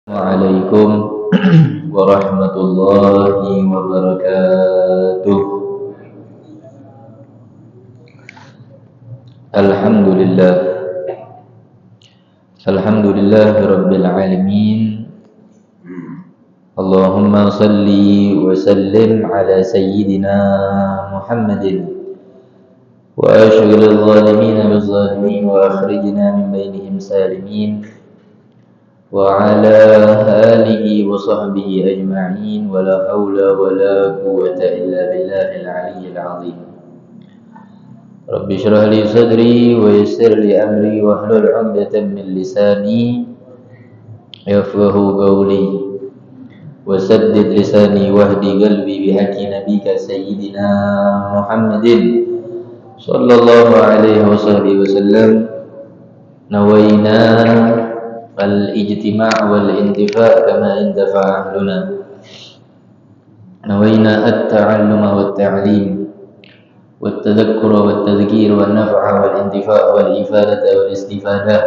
Assalamualaikum warahmatullahi wabarakatuh. Alhamdulillah. Rabbil alamin. Allahumma salli wa sallim ala sayyidina Muhammadin wa ashghilil zalimin bil zalimin wa akhrijna min bainihim salimin. وعلى آله وصحبه أجمعين ولا حول ولا قوة إلا بالله العلي العظيم. رب اشرح لي صدري ويسر لي أمري واحلل عقدة من لساني يفقهوا قولي وسدد لساني واهدي قلبي بحق نبيك سيدنا محمد صلى الله عليه وسلم. نوينا الاجتماع والانتفاع كما اندفع أهلنا. نوينا التعلم والتعليم والتذكر والتذكير والنفع والانتفاع والإفادة والاستفادة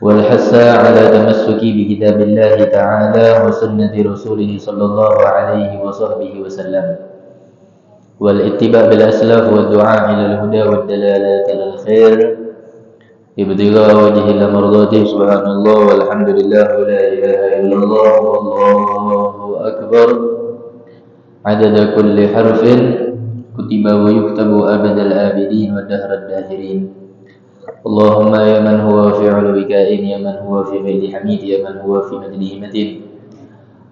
والحث على تمسك بكتاب الله تعالى وسنة رسوله صلى الله عليه وصحبه وسلم والاتباع بالأسلاف والدعاء إلى الهدى والدلالات على الخير ابتغاء وجه الله مرضاته. Subhanallah walhamdulillah wa la ilaha illallah wallahu akbar. Adada kulli harfin kutiba wa yuktabu abadal abidin wa dahrad dahirin. Allahumma ya man huwa fi ulwikain, ya man huwa fi ghayri hamid, ya man huwa fi majlihi matin.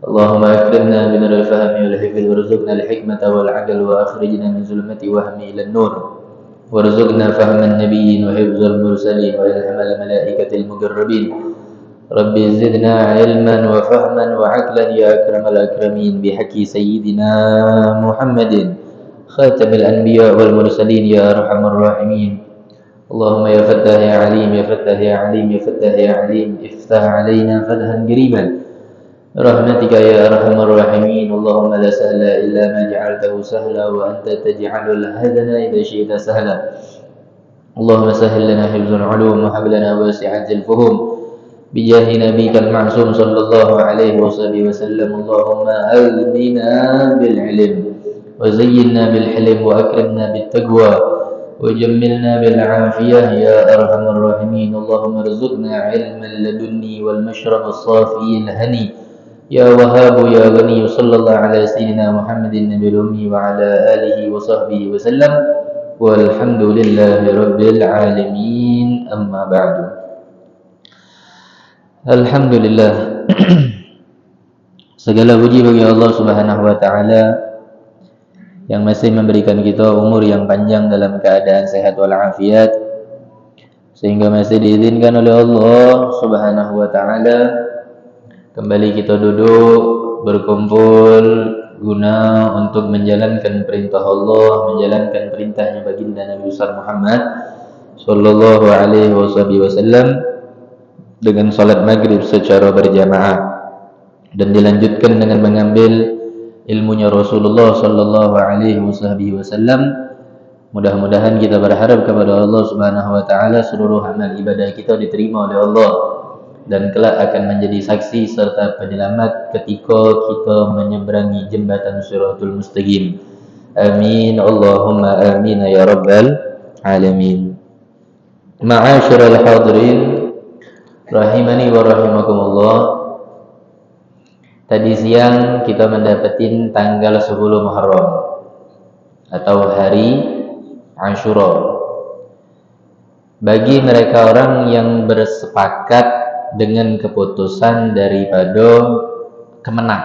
Allahumma akrimna min al-fahmi wal hifdh warzuqna al-hikmata wal 'adl wa akhrijna min zulmati wahmi ila an-nur. وارزقنا فهم النبيين وحفظ المرسلين وإلهام الملائكة المقربين. ربي زدنا علما وفهما وعقلا يا أكرم الأكرمين بحق سيدنا محمد خاتم الأنبياء والمرسلين يا أرحم الراحمين. اللهم يا فتاح يا عليم، يا فتاح يا عليم، يا فتاح يا عليم، افتح علينا فتحا قريبا برحمتك يا أرحم الراحمين. اللهم لا سهل إلا ما جعلته سهلا وأنت تجعل الحزن إذا شئت سهلا. اللهم سهل لنا حفظ العلوم وهب لنا واسعة الفهم بجاه نبيك المعصوم صلى الله عليه وسلم. اللهم أغننا بالعلم وزينا بالحلم وأكرمنا بالتقوى وجملنا بالعافية يا أرحم الراحمين. اللهم ارزقنا علما لدني والمشرب الصافي الهني يا وهاب يا غني. صلى الله على سيدنا محمد النبي الأمي وعلى آله وصحبه وسلم والحمد لله رب العالمين. أما بعد. Alhamdulillah. Segala puji bagi Allah Subhanahu wa taala yang masih memberikan kita umur yang panjang dalam keadaan sehat walafiat, sehingga masih diizinkan oleh Allah Subhanahu wa taala kembali kita duduk berkumpul guna untuk menjalankan perintah Allah, menjalankan perintahnya baginda Nabi besar Muhammad sallallahu alaihi wasallam dengan salat maghrib secara berjamaah dan dilanjutkan dengan mengambil ilmunya Rasulullah sallallahu alaihi wasallam. Mudah-mudahan kita berharap kepada Allah Subhanahu wa taala seluruh amal ibadah kita diterima oleh Allah dan kelak akan menjadi saksi serta penyelamat ketika kita menyeberangi jembatan Shiratul Mustaqim. Amin Allahumma amin ya rabbal alamin. Ma'asyiral hadirin rahimani wa rahimakumullah. Tadi siang kita mendapatin tanggal 10 Muharram atau hari Ashura. Bagi mereka orang yang bersepakat dengan keputusan daripada Kemenak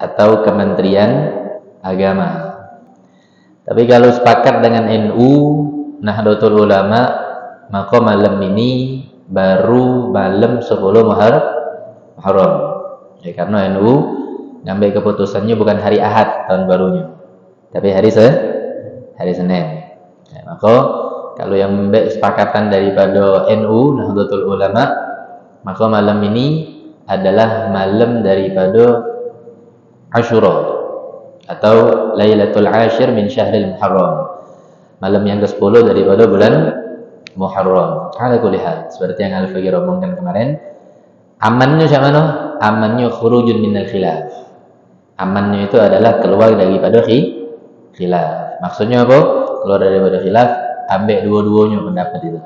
atau Kementerian Agama. Tapi kalau sepakat dengan NU Nahdlatul Ulama, maka malam ini baru malam 10 Muharram. Ya, karena NU ngambil keputusannya bukan hari Ahad tahun barunya, tapi hari Senin. Ya, maka kalau yang membuat kesepakatan daripada NU Nahdlatul Ulama, maka malam ini adalah malam daripada Ashura atau Lailatul Ashir min Syahril Muharram, malam yang ke-10 daripada bulan Muharram. Ala kulli hal, seperti yang Al-Faqih omongkan kemarin, Amannya siapa no? Amannya khurujun minal khilaf. Amannya itu adalah keluar daripada khilaf. Maksudnya apa? Keluar daripada khilaf, ambil dua-duanya pendapat itu.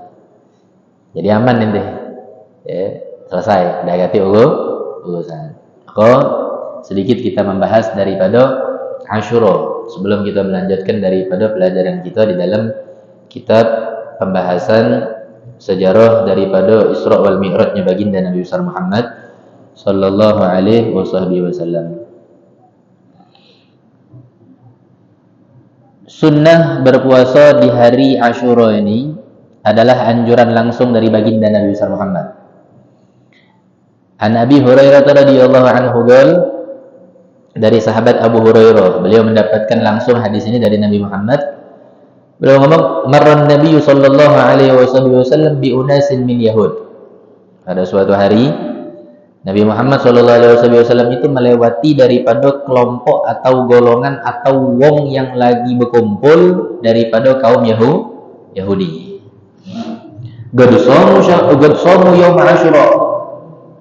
Jadi aman nanti. Ya, selesai. Dah ganti urusan. Sedikit kita membahas daripada Asyura sebelum kita melanjutkan daripada pelajaran kita di dalam kitab pembahasan sejarah daripada Isra wal Mi'rajnya baginda Nabi besar Muhammad sallallahu alaihi wasallam. Sunnah berpuasa di hari Asyura ini adalah anjuran langsung dari baginda Nabi besar Muhammad. An Abi Hurairah radhiyallahu anhu dari sahabat Abu Hurairah, beliau mendapatkan langsung hadis ini dari Nabi Muhammad. Beliau ngomong, marran Nabi sallallahu alaihi wasallam bi unasin min Yahud. Pada suatu hari Nabi Muhammad sallallahu alaihi wasallam itu melewati daripada kelompok atau golongan atau wong yang lagi berkumpul daripada kaum Yahudi. Qad shamu yaum Asyura.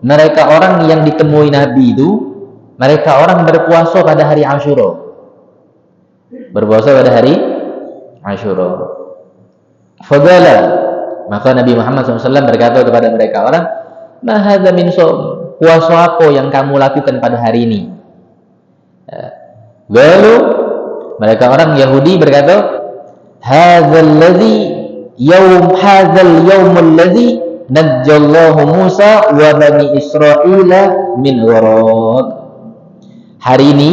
Mereka orang yang ditemui Nabi itu, mereka orang berpuasa pada hari Asyura. Berpuasa pada hari Asyura. Fadala, maka Nabi Muhammad SAW berkata kepada mereka orang, ma hadza min shaum? Puasa apa yang kamu lakukan pada hari ini? Lalu mereka orang Yahudi berkata, hadzal yaumul ladzi najjallahu Musa wa bani Israila min gharaq. Hari ini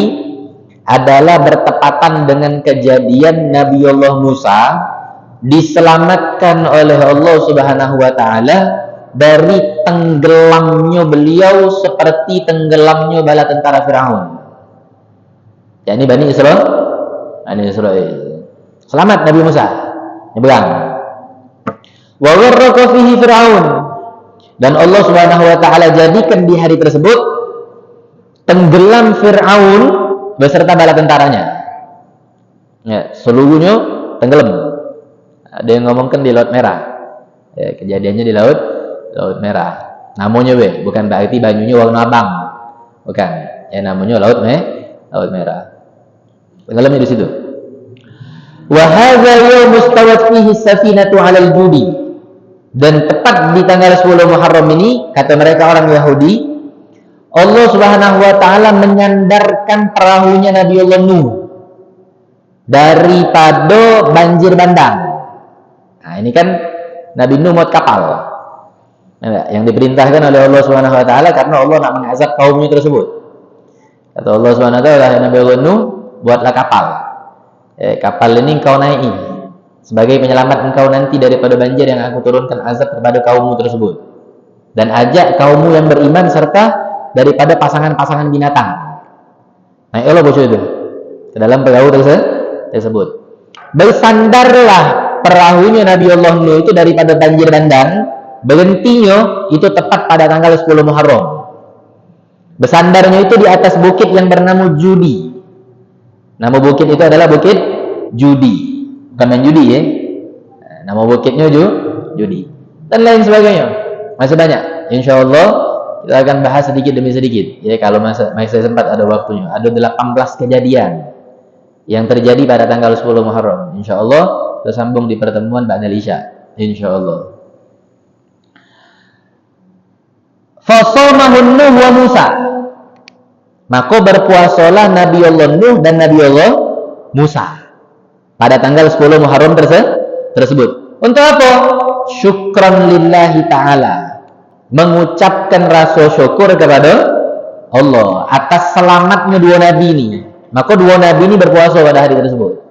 adalah bertepatan dengan kejadian Nabi Allah Musa diselamatkan oleh Allah Subhanahu wa taala dari tenggelamnya beliau seperti tenggelamnya bala tentara Firaun. yakni Bani Israel. Selamat Nabi Musa. Nyebrang. Wa gharraqa fihi Firaun. Dan Allah Subhanahu wa taala jadikan di hari tersebut tenggelam Firaun beserta bala tentaranya. Ya, seluruhnya tenggelam. Ada yang ngomongkan di Laut Merah. Ya, kejadiannya di Laut Merah. Namanya bukan berarti banyunya warna abang. Bukan. Ya, namanya Laut Merah. Tenggelamnya di situ. Wa hadza yawm mustawat fihi safinatu 'ala al-judi. Dan tepat di tanggal 10 Muharram ini, kata mereka orang Yahudi, Allah Subhanahu wa taala menyandarkan perahunya Nabi Allah Nuh daripada banjir bandang. Nah, ini kan Nabi Nuh muat kapal. Yang diperintahkan oleh Allah Subhanahu wa taala karena Allah nak mengazab kaumnya tersebut. Kata Allah Subhanahu wa taala, Nabi Allah Nuh, buatlah kapal. Kapal ini engkau naiki sebagai penyelamat engkau nanti daripada banjir yang aku turunkan azab kepada kaummu tersebut. Dan ajak kaummu yang beriman serta daripada pasangan-pasangan binatang. Nah, Allah bocor itu ke dalam perahu tersebut. Bersandarlah perahunya Nabi Allah Nuh itu daripada banjir bandang, berhentinya itu tepat pada tanggal 10 Muharram. Bersandarnya itu di atas bukit yang bernama Judi. Nama bukit itu adalah Bukit Judi. Bukan main judi ya. Nama bukitnya Judi. Dan lain sebagainya. Masih banyak. InsyaAllah kita akan bahas sedikit demi sedikit. Ya, kalau masih sempat ada waktunya. Ada 18 kejadian yang terjadi pada tanggal 10 Muharram. InsyaAllah kita sambung di pertemuan ba'dal Isya. InsyaAllah. Fasomahun Nuh wa Musa. Maka berpuasalah Nabi Allah Nuh dan Nabi Allah Musa pada tanggal 10 Muharram tersebut. Untuk apa? Syukran lillahi ta'ala. Mengucapkan rasa syukur kepada Allah atas selamatnya dua nabi ini. Maka dua nabi ini berpuasa pada hari tersebut.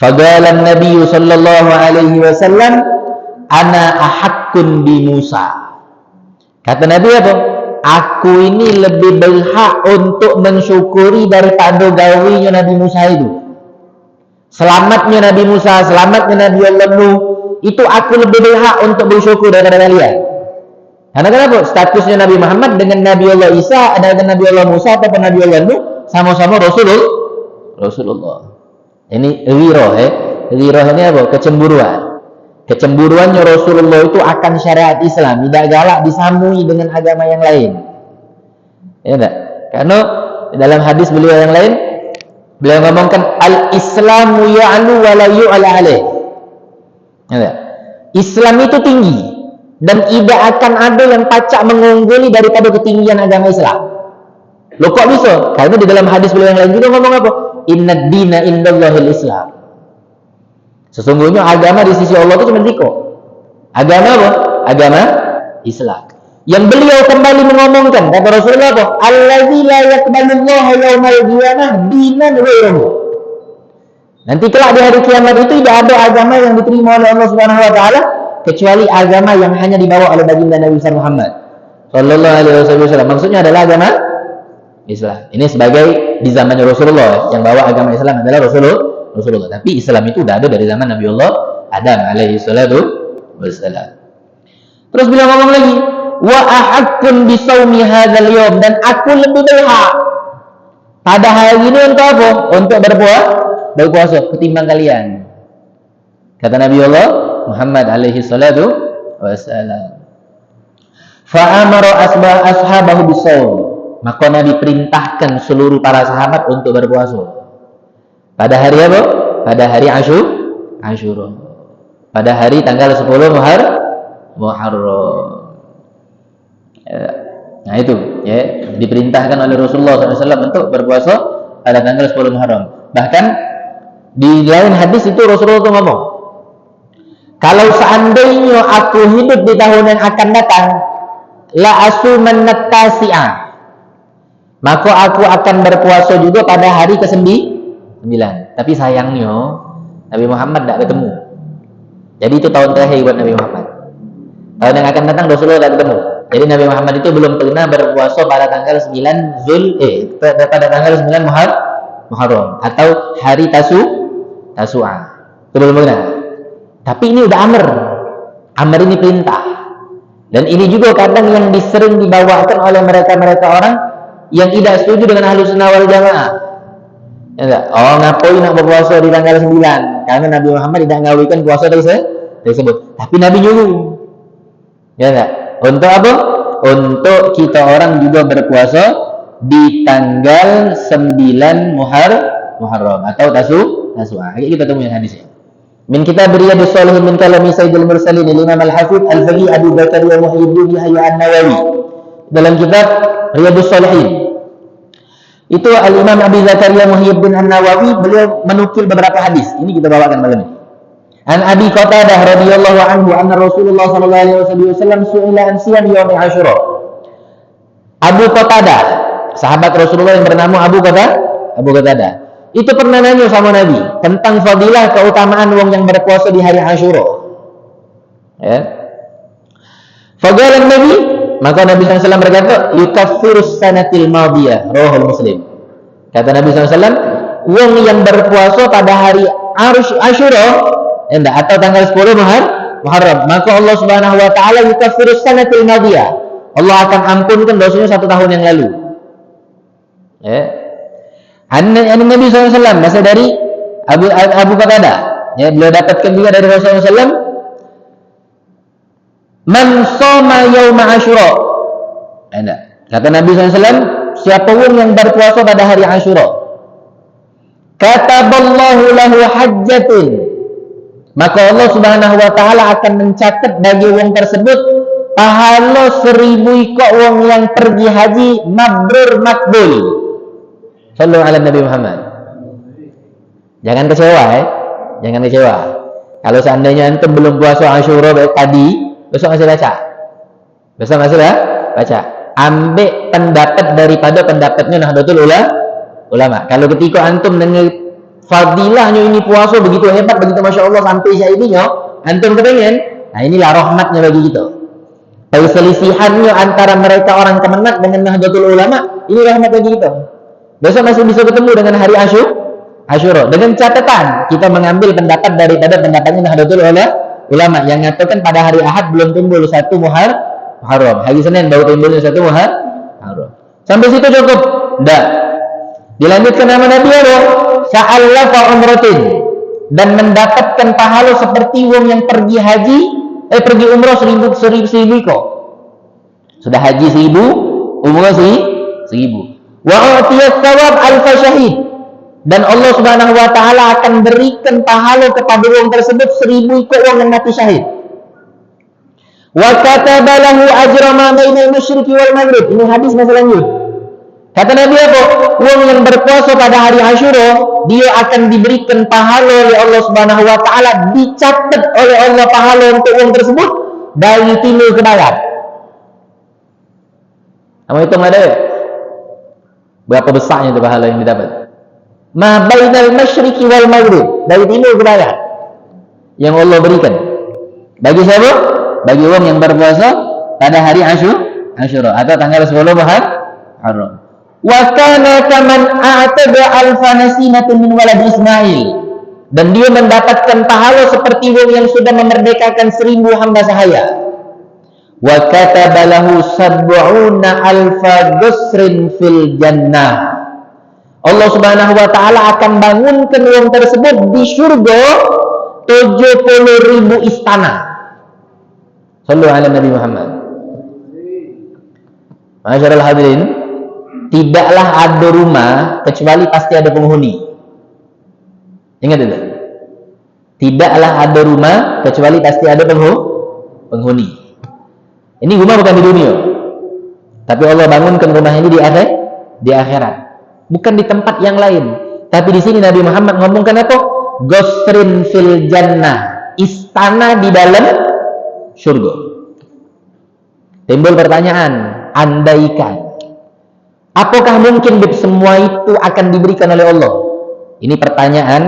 Faqala an-nabiy sallallahu alaihi wasallam, ana ahaqqun bi Musa. Kata Nabi apa? Aku ini lebih berhak untuk mensyukuri daripada gawinya Nabi Musa itu. Selamatnya Nabi Musa, selamatnya Nabi Allah Nuh, itu aku lebih berhak untuk bersyukur daripada kalian. Karena kenapa? Statusnya Nabi Muhammad dengan Nabi Allah Isa, dengan Nabi Allah Musa ataupun Nabi Allah Nuh, sama-sama Rasulullah. Ini ghirah. Ghirah ini apa? Kecemburuan. Kecemburuannya Rasulullah itu akan syariat Islam, tidak galak disambui dengan agama yang lain. Ya enggak? Karena dalam hadis beliau yang lain, beliau ngomongkan al-Islamu ya'lu wa la yu'la alaih. Ya enggak? Islam itu tinggi dan tidak akan ada yang pacak mengungguli daripada ketinggian agama Islam. Loh kok bisa? Karena di dalam hadis beliau yang lain juga ngomong apa? Innad dina indallahil Islam. Sesungguhnya agama di sisi Allah itu cuma 3. Agama apa? Agama Islam. Yang beliau kembali mengomongkan kata Rasulullah apa? Allazi la yaqbalullahu yaumal qiyamah dinan ghairuhu. Nanti kelak di hari kiamat itu tidak ada agama yang diterima oleh Allah Subhanahu wa taala kecuali agama yang hanya dibawa oleh baginda Nabi Muhammad sallallahu alaihi wasallam. Maksudnya adalah agama Islam. Ini sebagai di zamannya Rasulullah, yang bawa agama Islam adalah Rasulullah. Tapi Islam itu sudah ada dari zaman Nabi Allah Adam alaihi salatu wassalam. Terus beliau ngomong lagi, wa ahaqqun bi shaumi hadzal yaum, dan aku lebih berhak pada hari ini untuk apa? Untuk berpuasa ketimbang kalian. Kata Nabi Allah Muhammad alaihi salatu wassalam. Fa amara ashabahu bisawm. Maka Nabi perintahkan seluruh para sahabat untuk berpuasa. Pada hari apa? Pada hari Asyura. Pada hari tanggal 10 Muharram. Nah itu ya, diperintahkan oleh Rasulullah SAW untuk berpuasa pada tanggal 10 Muharram. Bahkan di lain hadis itu Rasulullah itu ngomong, kalau seandainya aku hidup di tahun yang akan datang, la asumannat tasi'ah, maka aku akan berpuasa juga pada hari ke-9. Tapi sayangnya Nabi Muhammad tidak ketemu. Jadi itu tahun terakhir buat Nabi Muhammad. Tahun yang akan datang Rasulullah tidak ketemu. Jadi Nabi Muhammad itu belum pernah berpuasa pada tanggal 9 pada tanggal 9 Muharram atau hari Tasu'ah. Itu belum pernah. Tapi ini udah Amr ini perintah. Dan ini juga kadang yang sering dibawakan oleh mereka-mereka orang yang tidak setuju dengan Ahlus Sunnah wal Jamaah. Ya enggak? Oh, ngapain nak berpuasa di tanggal 9? Karena Nabi Muhammad tidak ngawikan puasa tersebut. Tapi Nabi nyuruh. Ya enggak? Untuk apa? Untuk kita orang juga berpuasa di tanggal 9 Muharram atau Tasu'ah. Kita temuin hadisnya. Min kitab Riyadhus Shalihin min kalami Sayyidil Mursalin Imam Al-Hafidz Al-Faqih Abu Zakaria Muhyiddin Yahya An-Nawawi. Dalam kitab Riyadhus Shalihin itu Al-Imam Abi Zakaria Muhyiddin An-Nawawi, beliau menukil beberapa hadis. Ini kita bawakan malam ini. An Abi Qatadah radhiyallahu anhu anna Rasulullah sallallahu alaihi wasallam su'ila an siyam yaum Asyura. Abu Qatadah, sahabat Rasulullah yang bernama Abu Qatadah, itu pernah nanya sama Nabi tentang fadilah keutamaan wong yang berpuasa di hari Asyura. Ya. Faqala Nabi, maka Nabi SAW berkata, yukaffirus sanatil madiyah, rawahul Muslim. Kata Nabi SAW, wong yang berpuasa pada hari Asyura atau tanggal 10 Muharram, maka Allah Subhanahu wa taala yukaffirus sanatil madiyah. Allah akan ampunkan dosanya 1 tahun yang lalu. Ya. Nabi SAW masih dari Abu Qatadah. Ya, beliau dapatkan juga dari Rasulullah SAW. Man shoma yauma Asyura. Kata Nabi SAW, siapa wong yang berpuasa pada hari Asyura, kataballahu lahu hajjatun, maka Allah Subhanahu wa taala akan mencatat bagi wong tersebut pahala 1000 ikut wong yang pergi haji mabrur makbul. Sallu ala Nabi Muhammad. Jangan kecewa jangan kecewa. Kalau seandainya antum belum puasa Asyura tadi, besok masih baca. Ambil pendapat daripada pendapatnya Nahdlatul Ulama. Kalau ketika antum dengar fadilahnya ini puasa begitu hebat, begitu Masya Allah sampai syaidinya, antum kepengen, nah inilah rahmatnya bagi kita. Perselisihannya antara mereka orang Kemenak dengan Nahdlatul Ulama, ini rahmat bagi kita. Besok masih bisa ketemu dengan hari Asyura. Dengan catatan kita mengambil pendapat daripada pendapatnya Nahdlatul Ulama yang mengatakan pada hari Ahad belum timbul 1 Muharram. Hari Senin baru timbulnya 1 Muharram. Sampai situ cukup? Tidak. Dilanjutkan nama Nabi Allah. Sa'allafa umratin. dan mendapatkan pahala seperti wong yang pergi haji, pergi umrah 1000 iko. Sudah haji 1000, umrah 1000. Wa u'tiyat thawab alfa syahid. Dan Allah Subhanahu wa taala akan berikan pahala kepada wong tersebut 1000 iko wong yang mati syahid. Wa kataba lahu ajra ma bainal masyriqi wal maghrib. Ini hadis selanjutnya. Kata Nabi apa? Wong yang berpuasa pada hari Asyura, dia akan diberikan pahala oleh Allah Subhanahu wa taala, dicatat oleh Allah pahala untuk wong tersebut dari timur ke barat. Kamu hitung ada ya? Berapa besarnya itu pahala yang didapat? Ma bainal masyriqi wal maghrib, dari timur ke barat. Yang Allah berikan. Bagi siapa? Bagi wong yang berpuasa pada hari Asyura atau tanggal 10 Muharram. Wa kana kaman a'tada alfanasinatin min walad Ismail, dan dia mendapatkan pahala seperti wong yang sudah memerdekakan 1000 hamba sahaya. Wa kataba lahu sab'una alfa gusrin fil jannah. Allah Subhanahu wa taala akan bangunkan wong tersebut di surga 70.000 istana. Sallu ala Nabi Muhammad. Masyaallah hadirin, tidaklah ada rumah kecuali pasti ada penghuni. Ingat itu. Tidaklah ada rumah kecuali pasti ada penghuni. Ini rumah bukan di dunia, tapi Allah bangunkan rumah ini di akhirat. Bukan di tempat yang lain. Tapi di sini Nabi Muhammad ngomongkan apa? Gosrin fil jannah, istana di dalam surga. Timbul pertanyaan, andaikan, apakah mungkin semua itu akan diberikan oleh Allah? Ini pertanyaan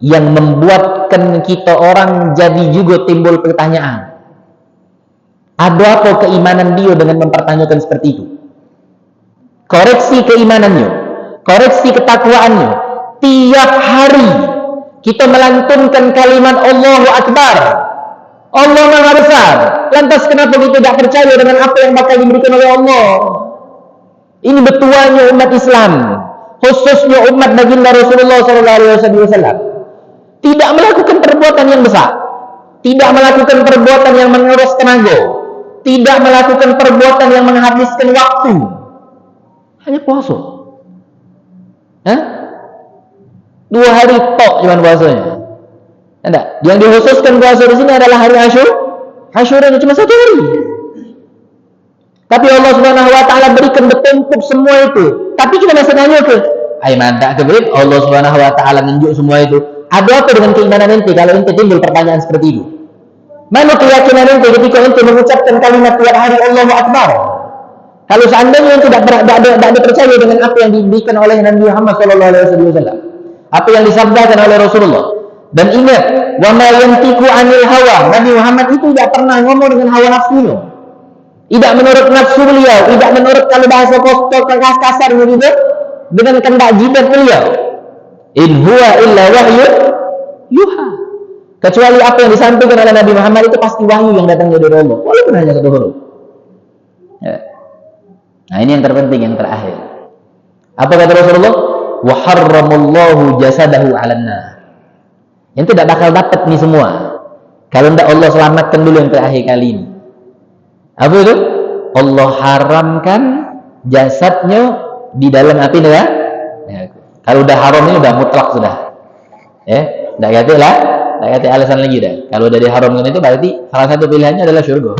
yang membuatkan kita orang jadi juga timbul pertanyaan. Ada apa keimanan dia dengan mempertanyakan seperti itu? Koreksi keimanannya, koreksi ketakwaannya. Tiap hari kita melantunkan kalimat Allahu Akbar, Allah Maha Besar. Lantas kenapa kita tidak percaya dengan apa yang bakal diberikan oleh Allah? Ini betuannya umat Islam, khususnya umat baginda Rasulullah SAW. Tidak melakukan perbuatan yang besar, tidak melakukan perbuatan yang menguras tenaga, tidak melakukan perbuatan yang menghabiskan waktu, hanya puasa. 2 hari tok cuman puasanya. Tidak. Yang dikhususkan puasa di sini adalah hari Asyura cuma 1 hari. Tapi Allah Subhanahu wa taala berikan bertumpuk semua itu. Tapi kita masih nanya ke, ai mantap keberit Allah Subhanahu wa taala nunjuk semua itu. Ada apa dengan keimanan ente kalau ente timbul pertanyaan seperti itu? Mana keyakinan ente ketika ente mengucapkan kalimat tiap hari Allahu Akbar? Kalau seandainya ente tidak percaya dengan apa yang diberikan oleh Nabi Muhammad SAW, apa yang disabdakan oleh Rasulullah. Dan ingat, wa ma yantiqu 'anil hawa. Nabi Muhammad itu tidak pernah ngomong dengan hawa nafsunya. Tidak menurut nafsu beliau, tidak menurut kalau bahasa kasar begitu, dengan kehendak jidat beliau. In huwa illa wahyu yuha. Kecuali apa yang disampaikan oleh Nabi Muhammad itu pasti wahyu yang datang dari Allah, walaupun hanya 1 huruf. Ya. Nah, ini yang terpenting, yang terakhir. Apa kata Rasulullah? Wa harramallahu jasadahu 'alan nar. Yang tidak bakal dapat nih semua kalau tidak Allah selamatkan dulu yang terakhir kali ini. Apa itu? Allah haramkan jasadnya di dalam api neraka. Ya. Kalau udah haram ini udah mutlak sudah. Ya, tidak kata alasan lagi dah. Kalau udah diharamkan itu berarti salah satu pilihannya adalah syurga.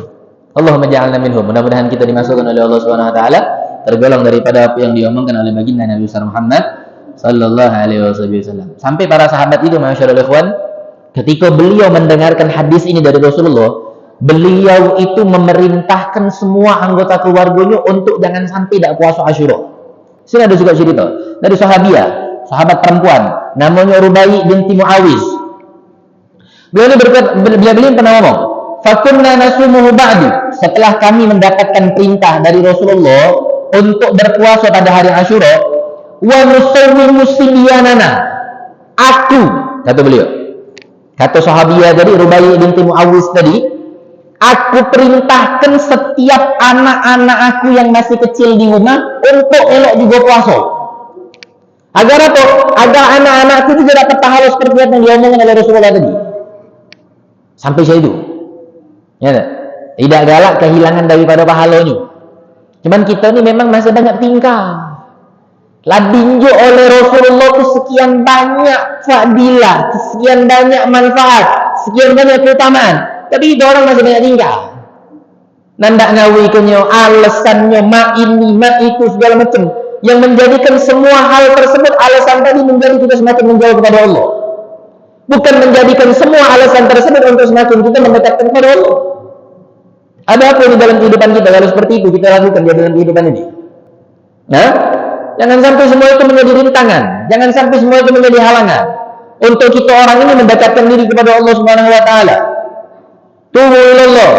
Allahumma ja'alna minhum. Mudah-mudahan kita dimasukkan oleh Allah Subhanahu wa taala, tergolong daripada apa yang diomongkan oleh baginda Nabi Muhammad sallallahu alaihi wasallam. Sampai para sahabat itu, masyaallah ikhwan, ketika beliau mendengarkan hadis ini dari Rasulullah, beliau itu memerintahkan semua anggota keluarganya untuk jangan sampai tidak puasa Asyura. Sini ada juga cerita dari sahabiah, sahabat perempuan namanya Rubai binti Muawiz. Beliau pernah ngomong, "Fakunna nasumuhu ba'du." Setelah kami mendapatkan perintah dari Rasulullah untuk berpuasa pada hari Asyura, wa nusawwimu sibyanana. Aku, kata beliau, kata sahabiah dari Rubai binti Muawiz tadi, aku perintahkan setiap anak-anak aku yang masih kecil di rumah untuk elok juga puasa. Agar apa? Agar anak-anakku juga dapat pahala seperti yang diomongkan oleh Rasulullah tadi. Sampai saya itu. Ya, tidak galak kehilangan daripada pahalanya. Cuman kita ni memang masih banyak tingkah. Lah dinjuk oleh Rasulullah itu sekian banyak fadilah, sekian banyak manfaat, sekian banyak keutamaan. Tapi itu orang masih banyak tingkah. Nandak ngawikannya, alasannya, mak ini, mak itu, segala macam. Yang menjadikan semua hal tersebut alasan tadi menjadi kita semakin menjauh kepada Allah. Bukan menjadikan semua alasan tersebut untuk semakin kita mendekatkan kepada Allah. Ada apa di dalam kehidupan kita kalau seperti itu kita lakukan di dalam kehidupan ini? Nah, jangan sampai semua itu menjadi rintangan, jangan sampai semua itu menjadi halangan untuk kita orang ini mendekatkan diri kepada Allah Subhanahu wa taala. Tubu ilallah.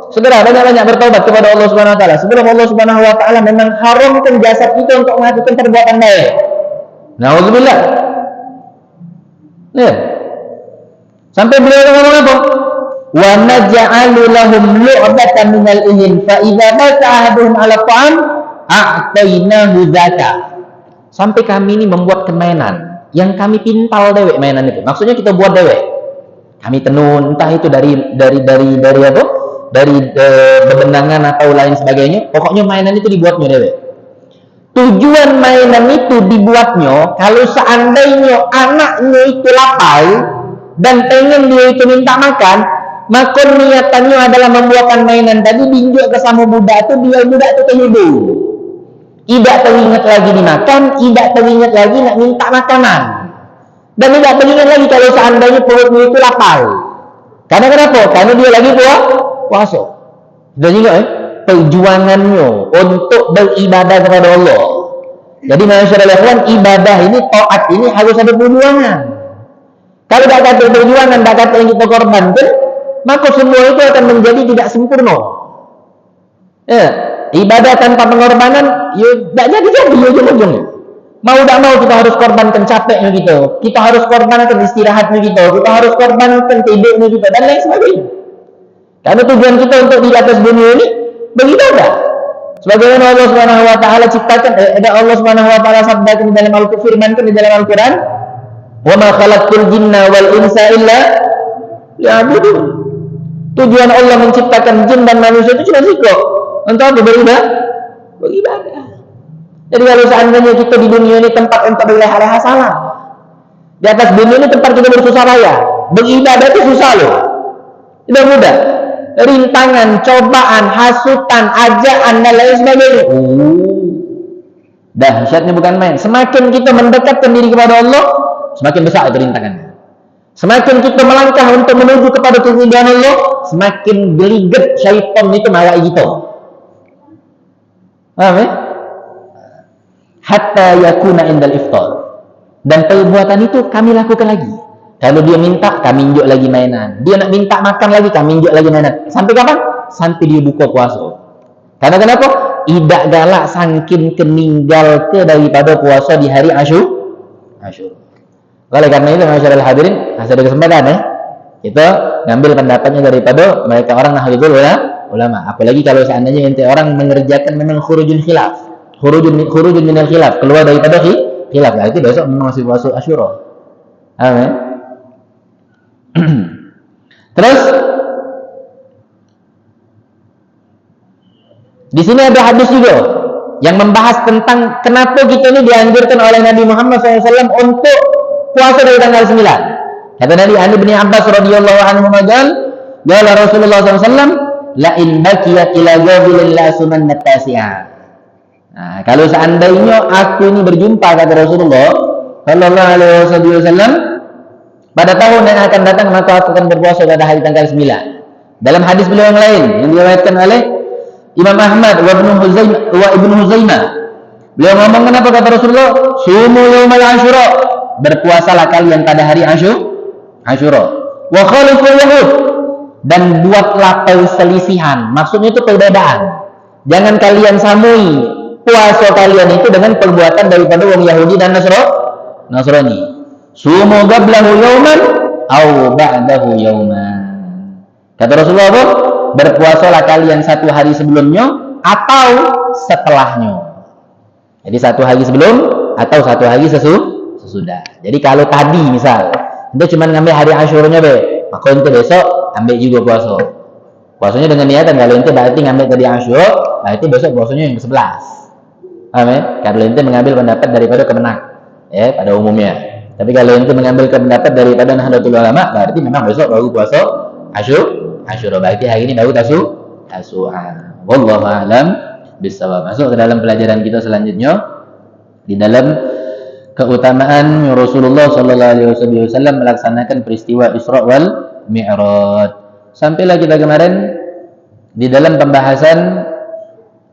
Segera banyak-banyak bertaubat kepada Allah Subhanahu wa taala. Sebelum Allah Subhanahu wa taala memang haramkan jasad kita untuk melakukan perbuatan baik. Nauzubillah. Ya. Sampai beliau ngomong apa? Wa naj'alu lahum lu'batan minal ihin fa idza mata ahaduhum 'ala ta'am a'tainahu dzaka. Sampai kami ini membuat permainan yang kami pintal dewek mainan itu. Maksudnya kita buat dewek. Kami tenun entah itu dari apa? Dari bebendangan atau lain sebagainya. Pokoknya mainan itu dibuatnya dewek. Tujuan mainan itu dibuatnya kalau seandainya anaknya itu lapar dan pengen dia itu minta makan, maka niatannya adalah membuatkan mainan tadi dinjuk ke sama budak itu biar budak itu terhibur. Tidak teringat lagi dimakan, tidak teringat lagi nak minta makanan. Dan tidak teringat lagi kalau seandainya perutnya itu lapar. Karena kenapa? Karena dia lagi puasa. Sudah juga perjuangannya untuk beribadah kepada Allah. Jadi masyaallah ikhwan, ibadah ini, taat ini harus ada perjuangan. Kalau tidak ada perjuangan, tidak ada yang kita korbankan, maka semua itu akan menjadi tidak sempurna. Ya, ibadah tanpa pengorbanan, ya tidak jadi ujung-ujungnya. Mau tidak mau kita harus korbankan capeknya kita harus korbankan istirahatnya kita harus korbankan tidurnya kita dan lain sebagainya. Karena tujuan kita untuk di atas dunia ini beribadah. Sebagaimana Allah Subhanahu wa taala ciptakan, Allah Subhanahu wa taala sabdakan di dalam Al-Qur'an, di dalam Al-Qur'an, "Wa ma khalaqtul jinna wal insa illa liya'budun." Tujuan Allah menciptakan jin dan manusia itu cuma untuk apa? Beribadah. Jadi kalau seandainya kita di dunia ini tempat untuk berleha-leha, salah. Di atas dunia ini tempat kita bersusah payah. Beribadah itu susah loh. Tidak mudah. Rintangan, cobaan, hasutan, ajaan dan lain sebagainya. Dahsyatnya bukan main. Semakin kita mendekatkan diri kepada Allah, semakin besar itu rintangannya. Semakin kita melangkah untuk menuju kepada keridhaan Allah, semakin geliget syaitan itu marahi kita. Paham ya? Hatta yakuna indal iftar. Dan perbuatan itu kami lakukan lagi. Kalau dia minta, kami injuk lagi mainan. Dia nak minta makan lagi, kami injuk lagi mainan. Sampai kapan? Sampai dia buka puasa. Karena kenapa? Tidak galak sangkin keninggal ke daripada puasa di hari Asyura. Oleh karena itu, masyaallah hadirin, masih ada kesempatan ya. Kita ngambil pendapatnya daripada mereka orang nahdlatul ulama. Apalagi kalau seandainya ente orang mengerjakan memang khurujul khilaf. Khurujun minal khilaf, keluar daripada khilaf. Nah, itu besok memang masih puasa Asyura. Amin. Terus di sini ada hadis juga yang membahas tentang kenapa kita ini dianjurkan oleh Nabi Muhammad SAW untuk puasa dari tanggal 9. Kata Nabi Ali bin Abbas radhiyallahu anhu qala Rasulullah SAW, la in bakiyat ila ghabilin la sumanna tasi'a. Nah, kalau seandainya aku ini berjumpa, kata Rasulullah sallallahu alaihi wasallam, pada tahun yang akan datang, maka aku akan berpuasa pada hari tanggal 9. Dalam hadis beliau yang lain yang diriwayatkan oleh Imam Ahmad wa Ibnu Huzaimah, beliau ngomong kenapa, kata Rasulullah, sumu yaumal Asyura, berpuasalah kalian pada hari Asyura. Wa khaliful yahud, dan buatlah perselisihan. Maksudnya itu perbedaan. Jangan kalian samui puasa kalian itu dengan perbuatan daripada orang Yahudi dan Nasrani. Sumu qablahu yauman au ba'dahu yauman. Kata Rasulullah apa? Berpuasalah kalian satu hari sebelumnya atau setelahnya. Jadi satu hari sebelum atau 1 hari sesudah. Jadi kalau tadi misal ente cuma ngambil hari Asyuranya maka ente besok ambil juga puasa. Puasanya dengan niatan kalau ente berarti ngambil tadi Asyura, berarti besok puasanya yang ke-11. Paham ya? Kalau ente mengambil pendapat daripada kemenak ya pada umumnya. Tapi kalau ente mengambil pendapat daripada Nahdlatul Ulama, berarti memang besok baru puasa Asyura. Berarti hari ini baru Tasu'a. Wallahu a'lam bishawab. Masuk ke dalam pelajaran kita selanjutnya di dalam keutamaan Rasulullah sallallahu alaihi wasallam melaksanakan peristiwa Isra wal Mi'raj. Sampailah kita kemarin di dalam pembahasan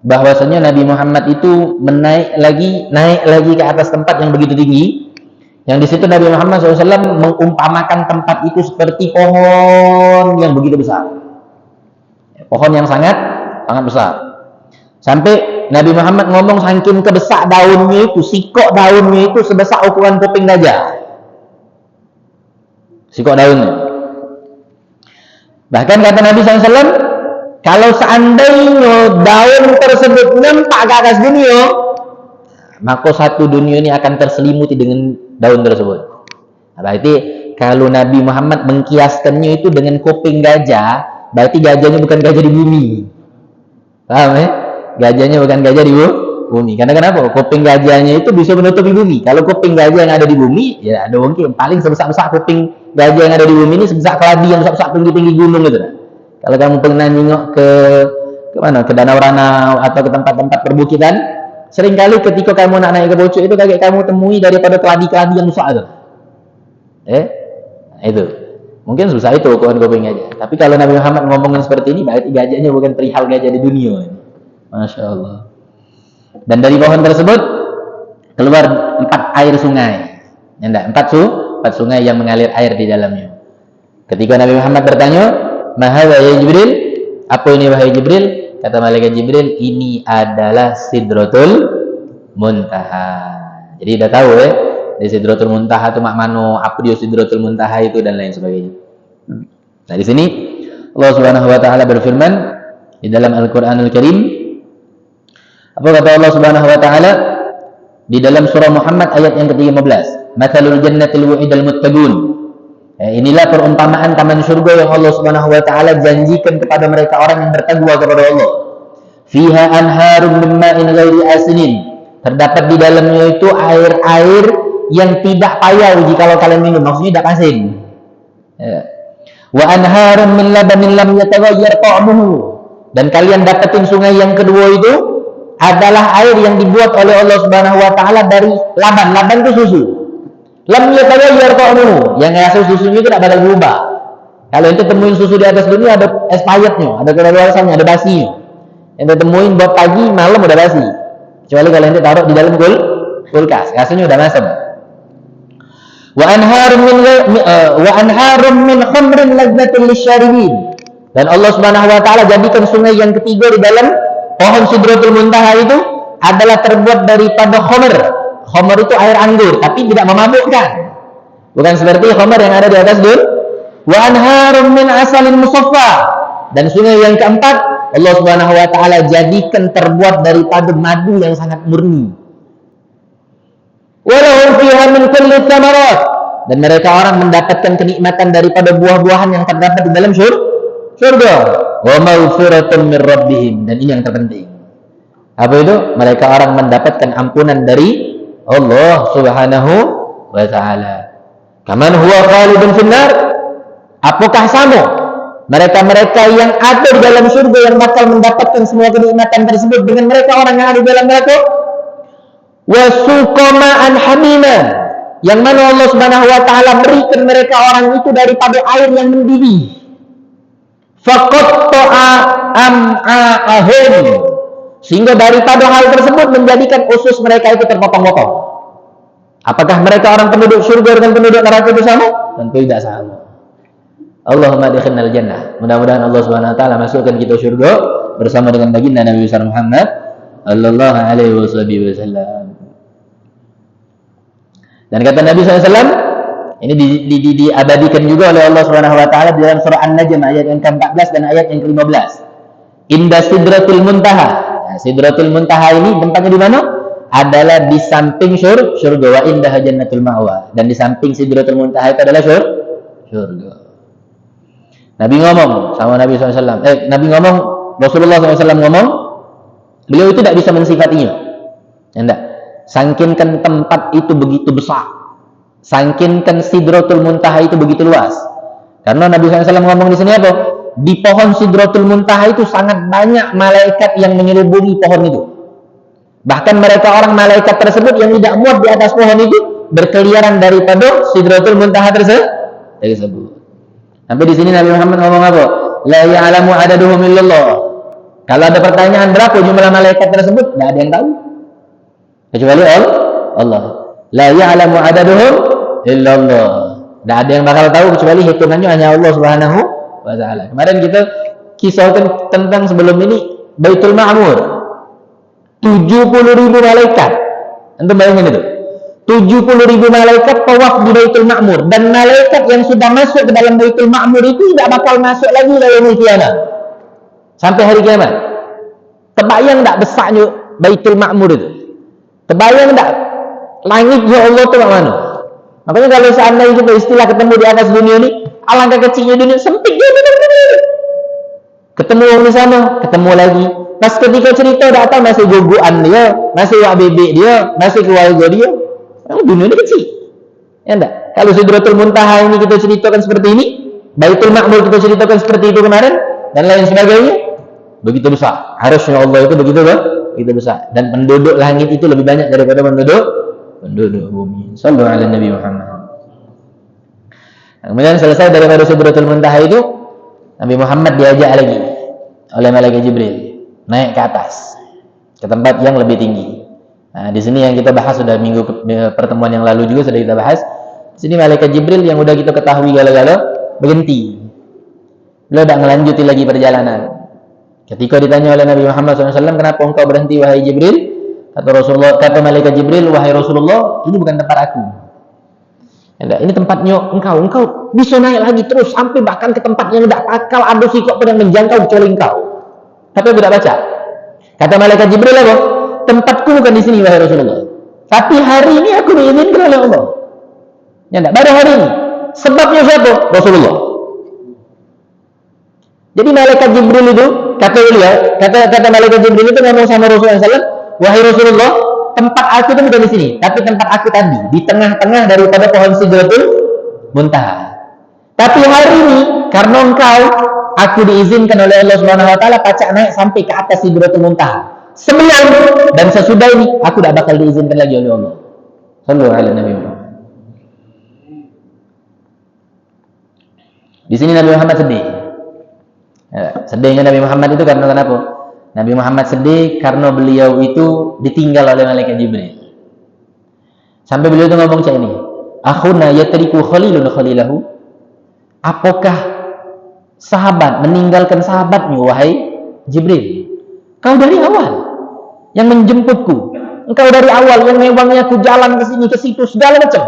bahwasanya Nabi Muhammad itu naik lagi ke atas tempat yang begitu tinggi. Yang di situ Nabi Muhammad SAW mengumpamakan tempat itu seperti pohon yang begitu besar. Pohon yang sangat besar. Sampai Nabi Muhammad ngomong saking kebesak daunnya itu, sikok daunnya itu sebesar ukuran kuping gajah. Sikok daunnya. Bahkan kata Nabi SAW, kalau seandainya daun tersebut nampak ke atas dunia, maka satu dunia ini akan terselimuti dengan daun tersebut. Berarti kalau Nabi Muhammad mengkiaskannya itu dengan kuping gajah, berarti gajahnya bukan gajah di bumi. Paham ya? Gajahnya bukan gajah di bumi. Karena kenapa? Kuping gajahnya itu bisa menutupi bumi. Kalau kuping gajah yang ada di bumi, ya ada mungkin paling sebesar-besar kuping gajah yang ada di bumi ini sebesar keladi yang besar-besar tinggi-tinggi gunung gitu. Kalau kamu pernah nengok ke mana? Ke Danau Ranau atau ke tempat-tempat perbukitan, seringkali ketika kamu nak naik ke puncak itu kaget kamu temui daripada keladi-keladi yang besar itu. Itu. Mungkin susah itu ukuran kuping gajah. Tapi kalau Nabi Muhammad ngomongin seperti ini, berarti gajahnya bukan perihal gajah di dunia. Masya Allah. Dan dari pohon tersebut keluar 4 air sungai. Ya enggak? 4 sungai yang mengalir air di dalamnya. Ketika Nabi Muhammad bertanya, "Mahadza ya Jibril?" Apa ini wahai Jibril? Kata malaikat Jibril, ini adalah Sidratul Muntaha. Jadi udah tahu ya, di Sidratul Muntaha itu makmano, apa dia Sidratul Muntaha itu dan lain sebagainya. Nah, di sini Allah Subhanahu wa taala berfirman di dalam Al-Qur'anul Karim. Apa kata Allah Subhanahu wa taala di dalam surah Muhammad ayat yang ke-13? Mathalul jannatil wu'idal muttaqun. Inilah perumpamaan taman surga yang Allah Subhanahu wa taala janjikan kepada mereka orang yang bertakwa kepada Allah. Fiha anharum min ma'in ghairi asnin. Terdapat di dalamnya itu air-air yang tidak payau jika kalian minum, maksudnya tidak asin. Wa anharum min labanin lam yataghayyar ta'muhu. Dan kalian dapetin sungai yang kedua itu adalah air yang dibuat oleh Allah Subhanahu wa taala dari laban. Laban itu susu. Lam yataghayyar ta'muhu, yang rasa susunya itu tidak bakal berubah. Kalau ente temuin susu di atas dunia ada expirednya, ada kadaluarsanya, ada basinya. Ente temuin buat pagi, malam udah basi. Kecuali kalau ente taruh di dalam kulkas, rasanya udah masam. Wa anharum min khamrin ladzatin lisyaribin. Dan Allah Subhanahu wa taala jadikan sungai yang ketiga di dalam pohon Sidratul Muntaha itu adalah terbuat daripada khamr. Khamr itu air anggur, tapi tidak memabukkan. Bukan seperti khamr yang ada di atas dunia. Wa anharum min asalin musaffa. Dan sungai yang keempat, Allah Subhanahu wa taala jadikan terbuat daripada madu yang sangat murni. Walahum fiha min kulli thamarat. Dan mereka orang mendapatkan kenikmatan daripada buah-buahan yang terdapat di dalam surga. Wa maghfiratun min rabbihim. Dan ini yang terpenting. Apa itu? Mereka orang mendapatkan ampunan dari Allah Subhanahu wa taala. Kaman huwa khalidun finnar. Apakah sama mereka-mereka yang ada di dalam surga yang bakal mendapatkan semua kenikmatan tersebut dengan mereka orang yang ada di dalam neraka? Wa suqama'an hamima, yang mana Allah Subhanahu wa taala berikan mereka orang itu daripada air yang mendidih. Faqatta'a am'a'ahum, sehingga daripada hal tersebut menjadikan usus mereka itu terpotong-potong. Apakah mereka orang penduduk surga dengan penduduk neraka itu sama? Tentu tidak sama. Allahumma adkhilnal jannah. Mudah-mudahan Allah Subhanahu wa taala masukkan kita surga bersama dengan baginda Nabi besar Muhammad sallallahu alaihi wasallam. Dan kata Nabi SAW, ini diabadikan juga oleh Allah Subhanahu wa taala di dalam surah An-Najm ayat yang ke-14 dan ayat yang ke-15. Inda Sidratul Muntaha. Nah, Sidratul Muntaha ini tempatnya di mana? adalah di samping surga, wa indaha jannatul ma'wa, dan di samping Sidratul Muntaha itu adalah surga. Nabi ngomong sama Nabi SAW, Rasulullah SAW ngomong, beliau itu tidak bisa mensifatinya. Enggak. Sangkinkan tempat itu begitu besar, sangkinkan Sidratul Muntaha itu begitu luas. Karena Nabi SAW ngomong di sini apa? Di pohon Sidratul Muntaha itu sangat banyak malaikat yang menyelubungi pohon itu. Bahkan orang malaikat tersebut yang tidak muat di atas pohon itu berkeliaran daripada Sidratul Muntaha tersebut. Sampai di sini Nabi Muhammad ngomong apa? La ya'lamu adaduhum illallah. Kalau ada pertanyaan berapa jumlah malaikat tersebut, tidak ada yang tahu kecuali Allah. La ya'lamu adaduhum illallah. Tidak ada yang bakal tahu kecuali hitungannya hanya Allah Subhanahu wa ta'ala. Kemarin kita kisahkan tentang sebelum ini Baitul Ma'mur. 70.000 malaikat. Antum bayangin itu. 70.000 malaikat tawaf di Baitul Ma'mur, dan malaikat yang sudah masuk ke dalam Baitul Ma'mur itu tidak bakal masuk lagi dalam kiamat. Sampai hari kiamat. Terbayang tak besarnya Baitul Ma'mur itu? Terbayang tak langitnya Allah itu mana? Makanya kalau seandainya kita istilah ketemu di atas dunia ini, alangkah kecilnya dunia, sempit dia benar-benar. Ketemu orang di sana, ketemu lagi. Pas ketika cerita tak tahu masih guguan dia, masih wak bebek dia, masih keluarga dia. Dunia ini kecil. Ya enggak? Kalau Sidratul Muntaha ini kita ceritakan seperti ini, Baitul Ma'mur kita ceritakan seperti itu kemarin, dan lain sebagainya, begitu besar. Harusnya Allah itu begitu besar. Dan penduduk langit itu lebih banyak daripada penduduk bumi. Sallallahu alaihi Nabi Muhammad. Kemudian selesai daripada Sidratul Muntaha itu, Nabi Muhammad diajak lagi oleh malaikat Jibril naik ke atas, ke tempat yang lebih tinggi. Nah, di sini yang kita bahas sudah pertemuan yang lalu juga sudah kita bahas. Di sini malaikat Jibril yang sudah kita ketahui gala-gala berhenti. Beliau tidak melanjuti lagi perjalanan. Ketika ditanya oleh Nabi Muhammad SAW, kenapa engkau berhenti wahai Jibril? Kata malaikat Jibril, wahai Rasulullah, ini bukan tempat aku. Enggak, ini tempatnya engkau bisa naik lagi terus sampai bahkan ke tempat yang tidak akal ada sikap yang menjangkau kecuali engkau. Tapi tidak baca. Kata malaikat Jibril apa? Tempatku bukan di sini wahai Rasulullah. Tapi hari ini aku diizinkan oleh Allah. Ya enggak, baru hari ini. Sebabnya siapa? Rasulullah. Jadi malaikat Jibril itu kata malaikat Jibril itu ngomong sama Rasulullah SAW, wahai Rasulullah, tempat aku itu bukan di sini, tapi tempat aku tadi di tengah-tengah daripada pohon Sidratul Muntaha. Tapi hari ini karena engkau, aku diizinkan oleh Allah Subhanahu wa taala pacak naik sampai ke atas Sidratul Muntaha. Sebelum dan sesudah ini aku tidak bakal diizinkan lagi oleh Allah. Sallallahu alaihi Nabi Muhammad. Di sini Nabi Muhammad sedih. Sedihnya Nabi Muhammad itu karena kenapa? Nabi Muhammad sedih karena beliau itu ditinggal oleh malaikat Jibril. Sampai beliau itu ngomong macam ini, akhuna yatriku khalilun khalilahu. Apakah sahabat meninggalkan sahabatnya wahai Jibril? Kau dari awal yang menjemputku. Engkau dari awal yang memangnya aku jalan ke sini ke situ segala macam.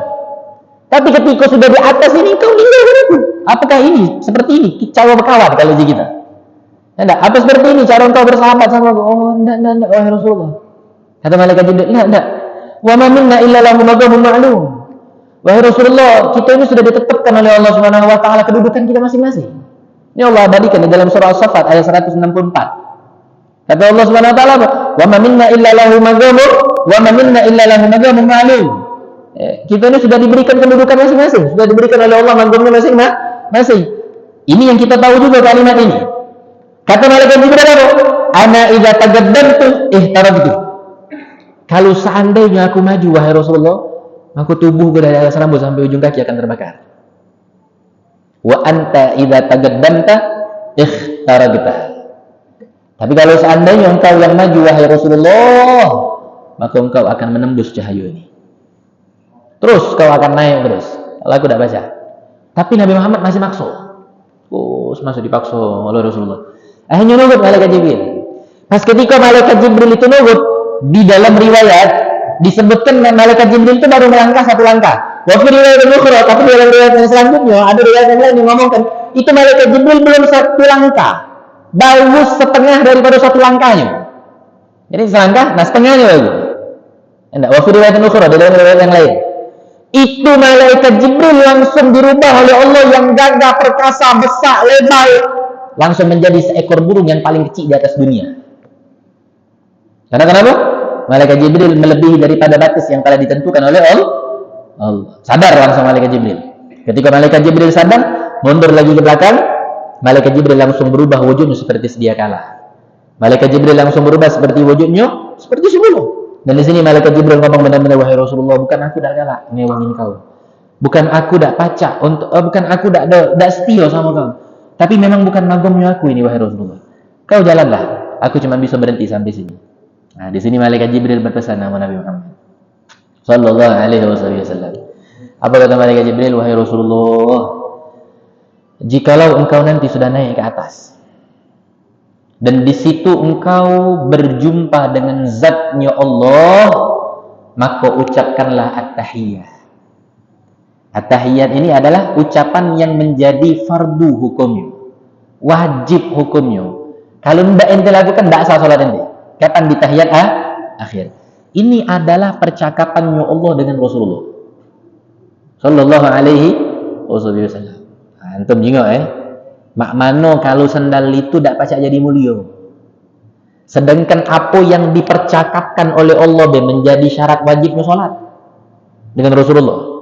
Tapi ketika sudah di atas ini kau tinggalkan aku. Apakah ini seperti ini cara berkawan kalau di kita? Enggak, apa seperti ini cara engkau bersahabat sama aku? Oh, enggak, wahai Rasulullah. Kata malaikat Jibril, enggak. Wa ma minna illa lahu maqamun ma'lum. Wahai Rasulullah, kita ini sudah ditetapkan oleh Allah Subhanahu wa taala kedudukan kita masing-masing. Ini Allah abadikan di dalam surah As-Saffat ayat 164. Kata Allah Subhanahu wa taala, "Wa ma minna illa lahu maqamun wa ma minna illa lahu maqamun ma'lum." Kita ini sudah diberikan kedudukan masing-masing, sudah diberikan oleh Allah maqamnya masing-masing. Ini yang kita tahu juga kalimat ini. Kata malaikat Jibril apa? Ana idza taqaddamtu ihtarabtu. Kalau seandainya aku maju wahai Rasulullah, aku tubuh dari atas rambut sampai ujung kaki akan terbakar. Wa anta idza taqaddamta ihtarabta. Tapi kalau seandainya engkau yang maju wahai Rasulullah, maka engkau akan menembus cahaya ini. Terus kau akan naik terus. Kalau aku tidak baca. Tapi Nabi Muhammad masih maksa. Masih dipaksa oleh Rasulullah. Akhirnya nurut malaikat Jibril. Pas ketika malaikat Jibril itu nurut, di dalam riwayat disebutkan malaikat Jibril itu baru melangkah satu langkah. Wa fi riwayat ukhra, tapi dalam riwayat yang selanjutnya ada riwayat yang lain yang ngomongkan itu malaikat Jibril belum satu langkah, baru setengah daripada satu langkahnya. Jadi selangkah, nah setengahnya lagi. Enggak, wa fi riwayatin ukhra, dalam riwayat yang lain. Itu malaikat Jibril langsung dirubah oleh Allah yang gagah, perkasa, besar, lebar, langsung menjadi seekor burung yang paling kecil di atas dunia. Karena kenapa? Malaikat Jibril melebihi daripada batas yang telah ditentukan oleh Allah. Sadar langsung malaikat Jibril. Ketika malaikat Jibril sadar, mundur lagi ke belakang, malaikat Jibril langsung berubah wujudnya seperti sedia kala. Malaikat Jibril langsung berubah seperti wujudnya seperti sebelum. Dan di sini malaikat Jibril ngomong benar-benar, wahai Rasulullah, bukan aku dak galak ngewangin kau. Bukan aku dak pacak untuk bukan aku dak setia sama kau. Tapi memang bukan magomnya aku ini, wahai Rasulullah. Kau jalanlah. Aku cuma bisa berhenti sampai sini. Nah, di sini malaikat Jibril berpesan nama Nabi Muhammad sallallahu alaihi wasallam. Apa kata malaikat Jibril, wahai Rasulullah, jikalau engkau nanti sudah naik ke atas dan di situ engkau berjumpa dengan zatnya Allah, maka ucapkanlah at-tahiyyah. At-tahiyyat ini adalah ucapan yang menjadi fardu hukumnya, wajib hukumnya. Kalau tidak ente lakukan, tidak sah salat ente. Kapan di tahiyat akhir? Ini adalah percakapannya Allah dengan Rasulullah sallallahu alaihi wasallam. Antum jengok mak mano kalau sendal itu tidak pacak jadi mulia. Sedangkan apa yang dipercakapkan oleh Allah menjadi syarat wajibnya salat dengan Rasulullah.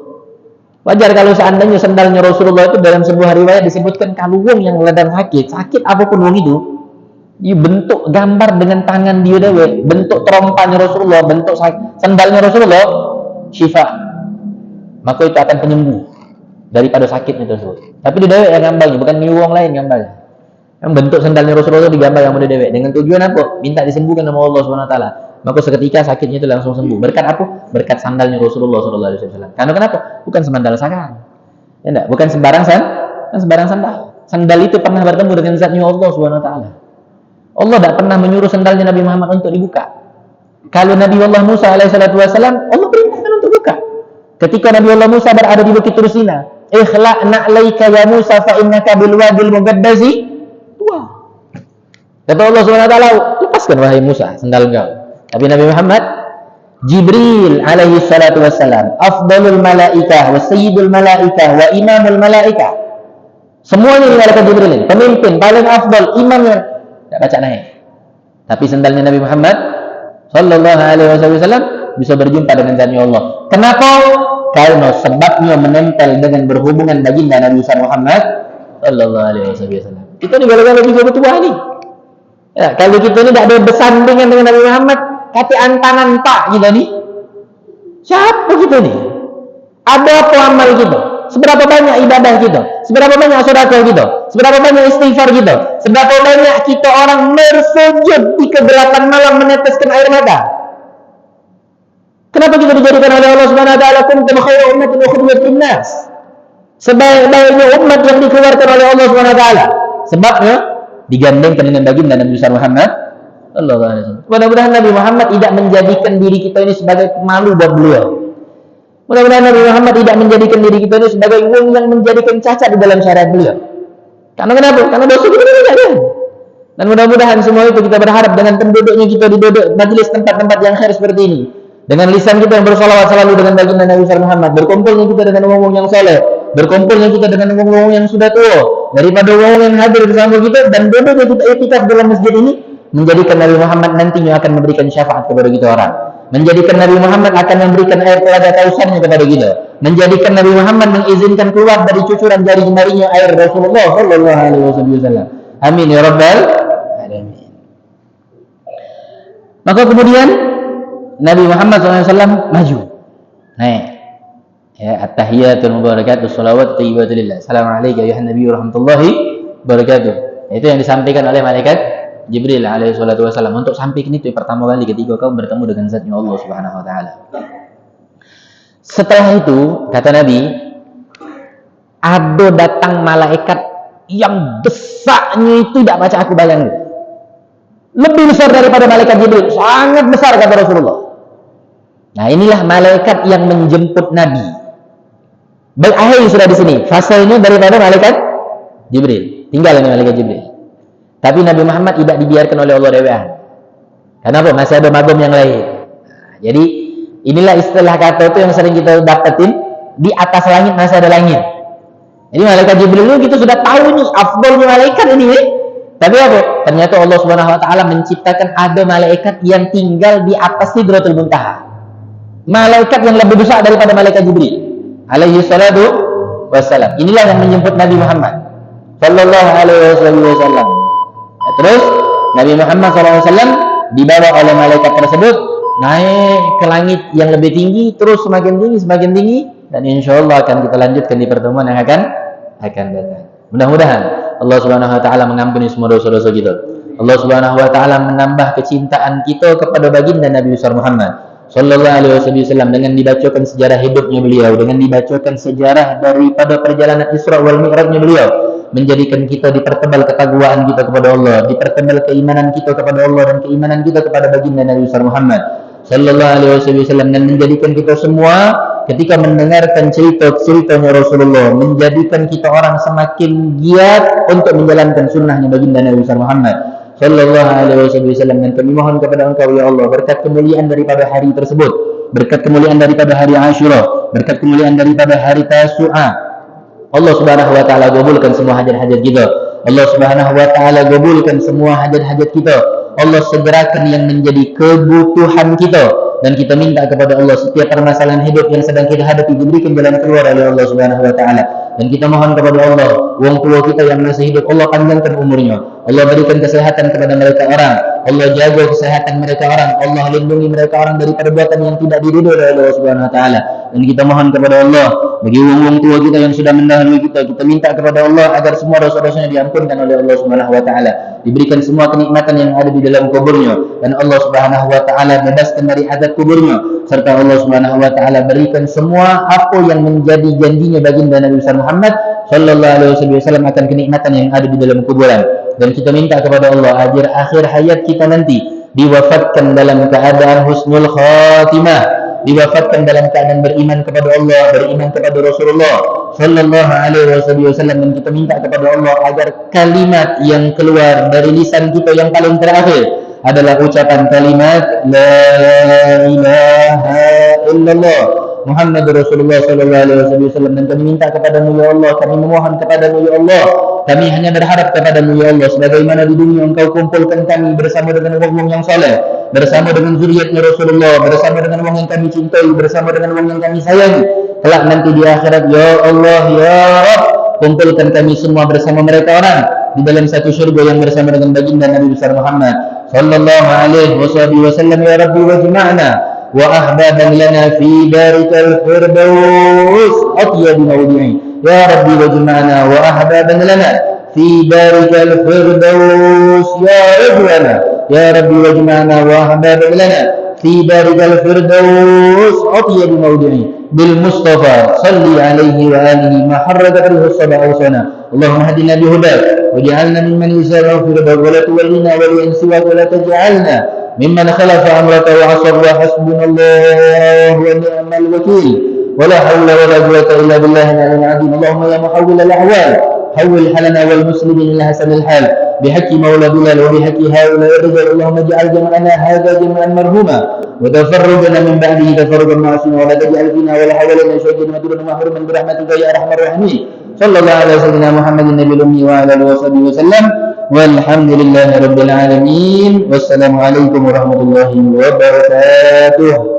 Wajar kalau seandainya sendalnya Rasulullah itu dalam sebuah riwayat disebutkan kalau wong yang ledang sakit apapun wong itu, dia bentuk gambar dengan tangan dia dewe, bentuk terompanya Rasulullah, bentuk sandalnya Rasulullah, syifa. Maka itu akan penyembuh daripada sakitnya tersebut. Tapi di dewek yang gambarnya, bukan ni wong lain gambarnya. Yang bentuk sandalnya Rasulullah itu digambar yang di dewek. Dengan tujuan apa? Minta disembuhkan sama Allah SWT. Maka seketika sakitnya itu langsung sembuh. Berkat apa? Berkat sandalnya Rasulullah SAW. Karena kenapa? Bukan semandal sakan. Ya enggak? Bukan sembarang sandal. Sandal itu pernah bertemu dengan zatnya Allah SWT. Allah tidak pernah menyuruh sandalnya Nabi Muhammad untuk dibuka. Kalau Nabi Allah Musa alaihissalam, Allah perintahkan untuk buka. Ketika Nabi Allah Musa berada di Bukit Tursina, ikhla' na'laika ya Musa fa innaka bil wadil muqaddasi tuwa. Kata Allah SWT, lepaskan wahai Musa sandal engkau. Tapi Nabi Muhammad, Jibril alaihi salatu wassalam, afdalul malaikah wa sayyidul malaikah wa imamul malaikah. Semuanya ini malaikat Jibril ini, pemimpin paling afdal, imamnya tidak baca naik. Tapi sandalnya Nabi Muhammad sallallahu alaihi wasallam bisa berjumpa dengan zatnya Allah. Kenapa? Karena sebabnya menempel dengan berhubungan baginda Nabi Muhammad sallallahu alaihi wasallam. Kita ni gara-gara juga bertuah ni. Ya, kalau kita ni tak ada bersandingan dengan Nabi Muhammad, kata antangan tak kita ni. Siapa kita ni? Ada apa amal kita? Seberapa banyak ibadah kita? Seberapa banyak sedekah kita? Seberapa banyak istighfar kita? Seberapa banyak kita orang bersujud di kegelapan malam meneteskan air mata? Kenapa kita dijadikan oleh Allah Subhanahu wa taala kuntum khairu ummatin ukhrijat lin-nas? Sebaik-baiknya umat yang dikeluarkan oleh Allah Subhanahu wa taala. Sebabnya digandengkan dengan baginda Nabi Muhammad sallallahu alaihi wasallam. Mudah-mudahan Nabi Muhammad tidak menjadikan diri kita ini sebagai malu buat beliau. Mudah-mudahan Nabi Muhammad tidak menjadikan diri kita ini sebagai wong yang menjadikan cacat di dalam syariat beliau. Karena kenapa? Karena dosa kita banyak kan. Dan mudah-mudahan semua itu kita berharap dengan penduduknya kita di majelis tempat-tempat yang khair seperti ini. Dengan lisan kita yang bersalawat selalu dengan baginda Nabi Muhammad, berkumpulnya kita dengan wong-wong yang saleh, berkumpulnya kita dengan wong-wong yang sudah tua, daripada wong yang hadir bersama kita dan duduknya kita iktikaf dalam masjid ini, menjadikan Nabi Muhammad nantinya akan memberikan syafaat kepada kita orang. Menjadikan Nabi Muhammad akan memberikan air telaga Kautsarnya kepada kita. Menjadikan Nabi Muhammad mengizinkan keluar dari cucuran jari jemarinya air Rasulullah sallallahu alaihi wasallam. Amin ya rabbal alamin. Maka kemudian Nabi Muhammad SAW maju. Naik. Ya, at-tahiyatul mubarakatus shalawat thayyibatu lillah. Assalamualaikum ya Nabi warahmatullahi wabarakatuh. Itu yang disampaikan oleh malaikat Jibril alaihi salatu wasallam untuk sampaikan itu pertama kali ketika kau bertemu dengan zatnya Allah Subhanahu wa taala. Setelah itu kata Nabi, ada datang malaikat yang besarnya itu tidak baca aku bayangkan. Lebih besar daripada malaikat Jibril, sangat besar kata Rasulullah. Nah, inilah malaikat yang menjemput Nabi. Berakhir sudah di sini. Fasenya daripada malaikat Jibril. Tinggal ini malaikat Jibril. Tapi Nabi Muhammad tidak dibiarkan oleh Allah dewan. Kenapa? Masih ada magom yang lain. Nah, jadi Inilah istilah kata itu yang sering kita dapetin, di atas langit masih ada langit. Jadi malaikat Jibril itu kita sudah tahu nih afdalnya malaikat ini. Tapi apa? Ternyata Allah Subhanahu wa taala menciptakan ada malaikat yang tinggal di atas Sidratul Muntaha. Malaikat yang lebih besar daripada malaikat Jibril alaihi salatu wassalam. Inilah yang menjemput Nabi Muhammad sallallahu alaihi wasallam. Ya, terus Nabi Muhammad sallallahu alaihi wasallam dibawa oleh malaikat tersebut naik ke langit yang lebih tinggi, terus semakin tinggi, dan insyaallah akan kita lanjutkan di pertemuan yang akan datang. Mudah-mudahan Allah Subhanahu wa taala mengampuni semua dosa-dosa kita. Allah Subhanahu wa taala menambah kecintaan kita kepada baginda Nabi besar Muhammad sallallahu alaihi wasallam dengan dibacakan sejarah hidupnya beliau, dengan dibacakan sejarah daripada perjalanan Isra wal Mi'rajnya beliau, menjadikan kita dipertebal ketakwaan kita kepada Allah, dipertebal keimanan kita kepada Allah dan keimanan kita kepada baginda Nabi besar Muhammad sallallahu alaihi wasallam, dan menjadikan kita semua ketika mendengarkan ceritanya Rasulullah, menjadikan kita orang semakin giat untuk menjalankan sunnahnya baginda Nabi besar Muhammad sallallahu alaihi wasallam. Dan kami mohon kepada Engkau ya Allah, berkat kemuliaan daripada hari tersebut, berkat kemuliaan daripada hari Asyura, berkat kemuliaan daripada hari Tasu'a, Allah Subhanahu wa taala kabulkan semua hajat-hajat kita. Allah Subhanahu wa taala kabulkan semua hajat-hajat kita. Allah segerakan yang menjadi kebutuhan kita, dan kita minta kepada Allah setiap permasalahan hidup yang sedang kita hadapi diberikan jalan keluar oleh Allah Subhanahu wa taala. Dan kita mohon kepada Allah, wong tua kita yang masih hidup, Allah panjangkan umurnya, Allah berikan kesehatan kepada mereka orang, Allah jaga kesehatan mereka orang, Allah lindungi mereka orang dari perbuatan yang tidak diridhoi oleh Allah Subhanahu wa taala. Dan kita mohon kepada Allah bagi wong tua kita yang sudah mendahului kita minta kepada Allah agar semua dosa-dosanya diampunkan oleh Allah Subhanahu wa taala, diberikan semua kenikmatan yang ada di dalam kuburnya, dan Allah Subhanahu wa taala bebaskan dari azab kuburnya, serta Allah Subhanahu wa taala berikan semua apa yang menjadi janjinya baginda Nabi besar Muhammad sallallahu alaihi wasallam akan kenikmatan yang ada di dalam kuburan. Dan kita minta kepada Allah agar akhir hayat kita nanti diwafatkan dalam keadaan husnul khatimah, diwafatkan dalam keadaan beriman kepada Allah, beriman kepada Rasulullah sallallahu alaihi wasallam. Dan kita minta kepada Allah agar kalimat yang keluar dari lisan kita yang paling terakhir adalah ucapan kalimat la ilaha illallah Muhammad Rasulullah sallallahu alaihi wasallam. Dan kami minta kepadamu ya Allah, kami memohon kepadamu ya Allah, kami hanya berharap kepadamu ya Allah, sebagaimana di dunia Engkau kumpulkan kami bersama dengan orang yang saleh, bersama dengan zuriatnya Rasulullah, bersama dengan orang yang kami cintai, bersama dengan orang yang kami sayangi, kelak nanti di akhirat ya Allah ya Rabb, kumpulkan kami semua bersama mereka orang di dalam satu syurga yang bersama dengan baginda Nabi besar Muhammad sallallahu alaihi wasallam. Ya Rabbi wajma'na wa ahbaban lana fi darikal firdaus atyab mawdi'i. Ya Rabbi wajma'na wa ahbaban lana fi darikal firdaus ya Rabbana. Ya Rabbi wajma'na wa ahbaban lana في دارك الفردوس أطيب موضعي بالمصطفى صلي عليه وآله ما حرك فيه الصبا أوصنا. اللهم اهدنا بهداك واجعلنا ممن يسارع في رضاك ولا تولنا وليا سواك ولا تجعلنا ممن خلف أمرك وعصى. وحسبنا الله ونعم الوكيل ولا حول ولا قوة إلا بالله العلي العظيم. اللهم يا محول الأحوال حول حالنا والمسلمين إلى حسن الحال بحق مولى بلال وبحق هؤلاء الرجال. اللهم اجعل جمعنا هذا جمعا مرحوما وتفرقنا من بعده تفرقا معصوما ولا تجعل فينا ولا حولنا شيئا مدرا محروما برحمتك يا أرحم الراحمين. صلى الله على سيدنا محمد النبي الأمي وعلى آله وصحبه وسلم والحمد لله رب العالمين والسلام عليكم ورحمة الله وبركاته.